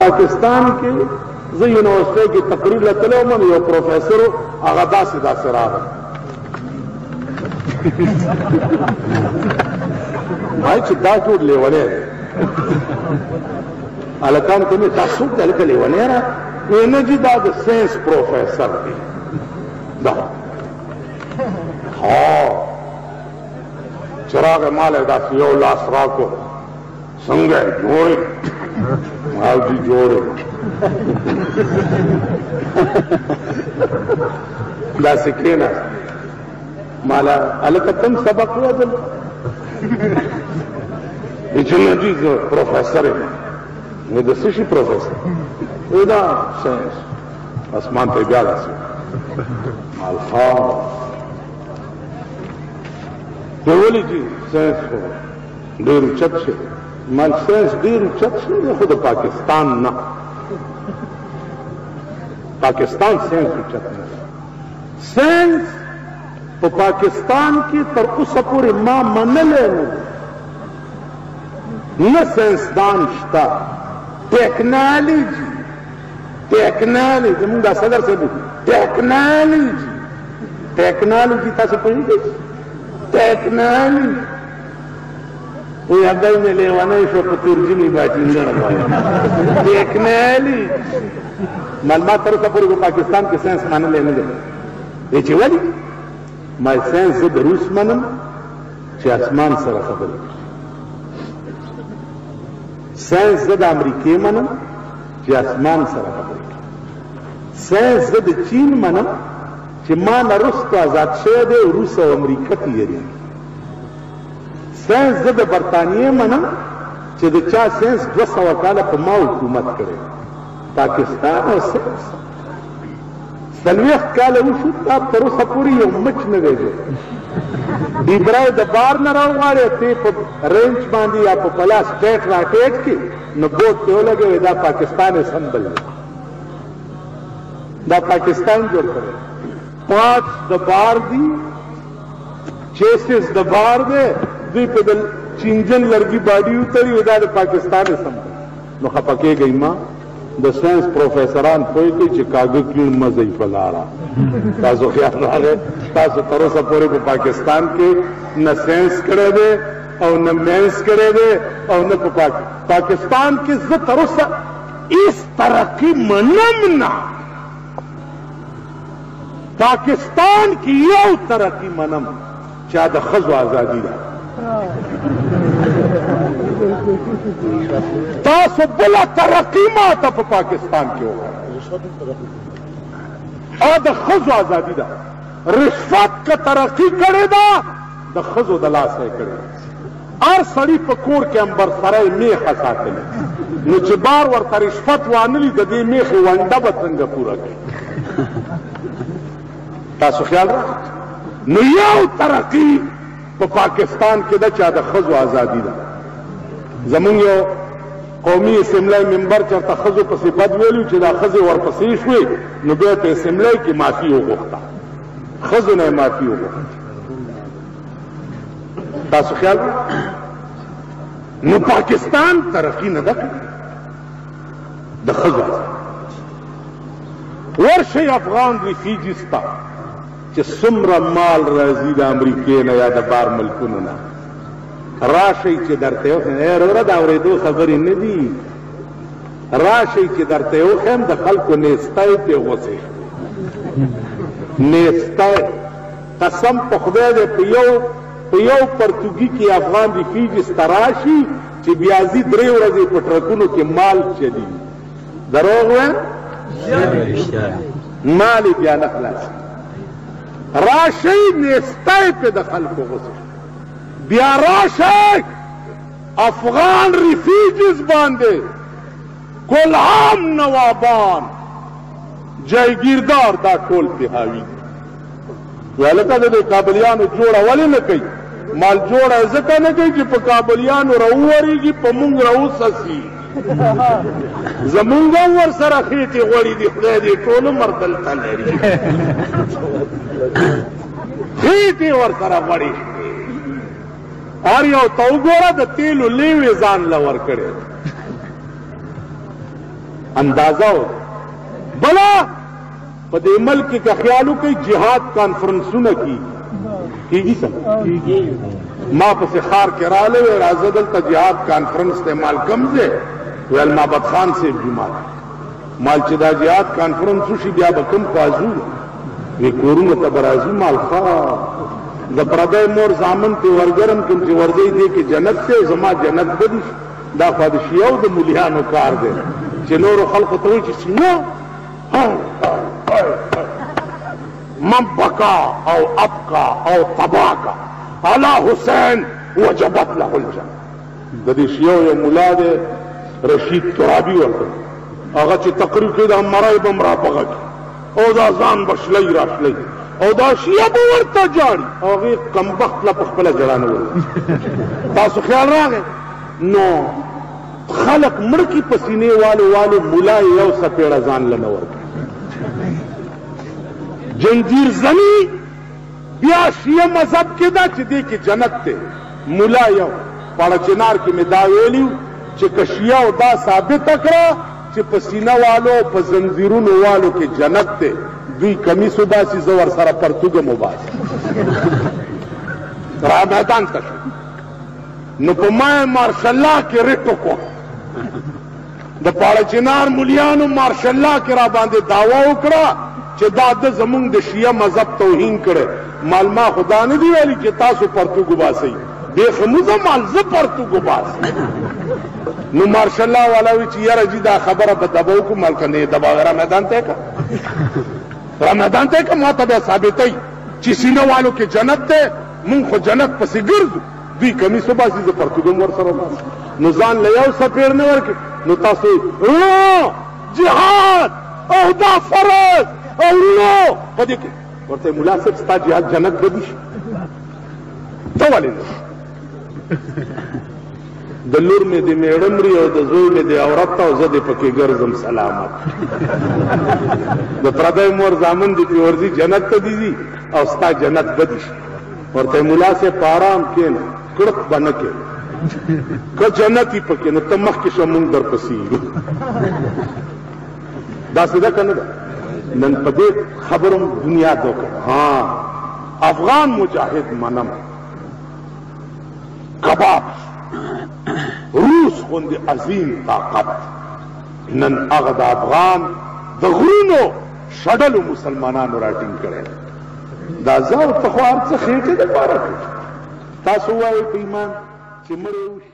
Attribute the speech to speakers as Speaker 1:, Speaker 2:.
Speaker 1: پاکستان کې زه یونیورسټۍ کې تقریر له تللی وم، یو پروفیسر هغه داسې راغی، وایي چې دا ټول لیونی دی. هلکانو ته مې تا څوک دی هلکه لیونی را؟ وایي نه جي دا د ساینس پروفیسر دی. دا چې راغی ما له داسې یو لاس راکړو، څنګه یې جوړ یې؟ ما جي جوړ یې. داسې کېناست، ما له هلکه کوم سبق ویه دلته؟ چې نه جي زه پروفیسر یم. نو د څه شي پروفیسر؟ وایي دا ساینس. اسمان ته یې بیا داسې الخا نو ولې چې ساینس خو ډېر اوچت شي؟ مال ساینس ډېر اوچت شي خو د پاکستان نه. پاکستان ساینس اوچت نه. ساینس په پاکستان کې تر اوسه پورې ما منلی نه ساینسدان شته. ټیکنالوجي زمونږ دا صدر صاحب ټیکنالوجي تاسو پوهېږئ؟ ټیکنالوجي وایي هغه مې لیونی شو په ترجمې باچینګړه وایي ټیکنالوجي. ما تر اوسه پورې په پاکستان کې ساینس منلی نه دی. وایي چې ولې؟ ما ساینس زه د روس منم چې اسمان سره خبرې کوي. ساینس زه د امریکې منم چې اسمان سره خبرې کوي. ساینس زه د چین منم چې ما نه وروسته ازاد شوی دی، روس او امریکا تېرېږي. ساینس زه د برطانیې منم چې د چا ساینس 200 کاله په ما حکومت کړی. پاکستان او ساینس 40 کاله وشو، تا تر اوسه پورې یو مچ نه دی جوړ. ډیبری د بار نه راوغواړې ته په رینچ باندې یا په پلاس ټیټ راټیټ کړي نو بوټ ته ولګوې دا پاکستان یې سمبل دی. دا پاکستان جوړ کړی. پارټس د بار دي، چیسز د بار دی، دوی په د چینجن لرګي باډي وتړي، دا د پاکستان یې سمبل. نو خفه کېږئ ما د ساینس پروفیسران پوه کوي چې کاږه کیڼ مه ځئ په لاره. تاسو خیال راغی تاسو تر اوسه پورې په پاکستان کې نه ساینس کړی دی او نه مینس کړی دی او نه په پاکستان کې زه تر اوسه هېڅ ترقي منم نه. پاکستان کې یو ترقي منم چې د ښځو ازادي ده. تاسو بله ترقي ماته په پاکستان کې وکړه. د ښځو ازادي ده. رشوت که ترقي کړې ده د ښځو د لاسه یې کړې ده. هر سړي په کور کې امبرسری میخه ساتلې، نو چې بار ورته رشوت وانلي د دې میخې ونډه به څنګه پوره کړي؟ تاسو خیال راغی؟ نو یو ترقي په پاکستان کې ده چې د ښځو ازادي ده. زمونږ یو قومي اسمبلی ممبر چېرته ښځو پسې بد ویلي چې دا ښځې ورپسې شوې، نو بیا په اسمبلی کې معافي وغوښته، ښځو نه یې معافي وغوښته. تاسو خیال نو پاکستان ترقي نه ده کړې د ښځو ازادي. ورشئ افغان ریفیجیز ته چې څومره مال راځي د امریکې نه یا د بار ملکونو نه، راشئ چې درته یې وښیم. وروره د اورېدو خبرې نه دي. راشئ چې درته یې وښیم د خلکو نیستی پرې غوڅې شوې. نیستی قسم په خدای دی په یو پرتګي کې افغان ریفیجیز ته راشي چې بیا ځي 3 ورځې په ټرکونو کې مال چلي. دروغ وایم؟ مال یې بیا نه خلاصي. راشئ نیستی پې د خلکو غوڅې. بیا راشئ افغان ریفیجیز باندې کلهام نوابان جایگیردار دا ټول پې حاوي دي. هلکه د دې کابلیانو جوړه ولې نه کوي؟ مال جوړه ځکه نه کوي چې په کابلیانو راوورېږي، په مونږ راوسسي. زمونږ هم ورسره خېټې غوړي دي، خدای دې ټول عمر دلته لري. خېټې ورسره غوړي. هر یو ته وګوره د تیلو لیوې ځان له ورکړې. اندازہ ہو بلا په دې ملک کې خیالو کوي جهاد کانفرنسونه کیږي سم ما پسې خار کې رااله راځه دلته جهاد کانفرنس ته مال کم دی ویل محمد خان سے بیمار مال چې دا جهاد کانفرنس وشي بیا به کم قاضو وی کورونه ته برازي مال خا د پردی مور زامن ته ورګرم کوم چې ورځي دی کې جنت ته زما جنت بدی دا خو د شیعو د مولیانو کار دی چې نورو خلقو ته وایي چې څنګه من بکا او ابکا او تباکا علی حسین وجبت له الجنه د دې شیعو یو مولا دی رشید ترابی ورته هغه چې تقریر کوي د مرای بم را پغه او دا ځان بشلی راشلی او دا شیعه به ورته جاړي هغې کمبخت له په خپله جړانه ورته تاسو خیال راغی نو خلق مړ کی پسینې والو مولا یو سپېړه ځان له نه ورکړي جنجیر زنی بیا شیعه مذهب کې دا چې دې کې جنت ته مولا یو پاړه چنار کې مې دا ویلیو چې که شیعه دا ثابت کړه چې پسینه والو په زنځیرونو والو کې جنت ته دوی کمیس وباسي زه ورسره پرتوګم وباسي را میدان ته شو نو په ما مارشالله کې ریټ وکړو د پاړه چنار مولیانو مارشالله کې را باندې دعوا وکړه چې دا د زمونږ د شیعه مذهب توهین کړي مال ما خدا نه دی ویلي چې تاسو پرتوګ وباسئ دې خموزه مال زه پرتوګ وباسم نو مارشالله والا وی چې یاره جی دا خبره به دبا وکړو مال که نه دبا را میدان ته که را میدان ته که ما ته بیا ثابتوي چې سینه والو کې جنت دی مونږ خو جنت پسې ګرځو دوی کمیس وباسي زه پرتوګ هم ورسره وباسم نو ځان له یو سپېړ نه ورکړي نو تاسو جهاد او دا فرض او نو په دې کې ورته ملا صاحب ستا جهاد جنت به دي ته ولې نه د لور مې د میړه مري او د زوی مې د عورت ته او زه دې پکې ګرځم سلامت د پردی مور زامن دې پې ورځي جنت ته دي او ستا جنت به دي ورته ملا صاحب په آرام کښېنه کړک به نه کې که جنت یې پکې نو ته مخکې شه مونږ درپسې یو داسې ده که نه ده نن په دې خبرم دنیا دوکه ها افغان مجاهد منم کباب روس غوندې عظیم طاقت نن هغه د افغان د غرونو شډلو مسلمانانو راټینګ کړی دا زه ورته خو هر څه خېټې دپاره کوي تاسو وایئ په ایمان چې مړی وشي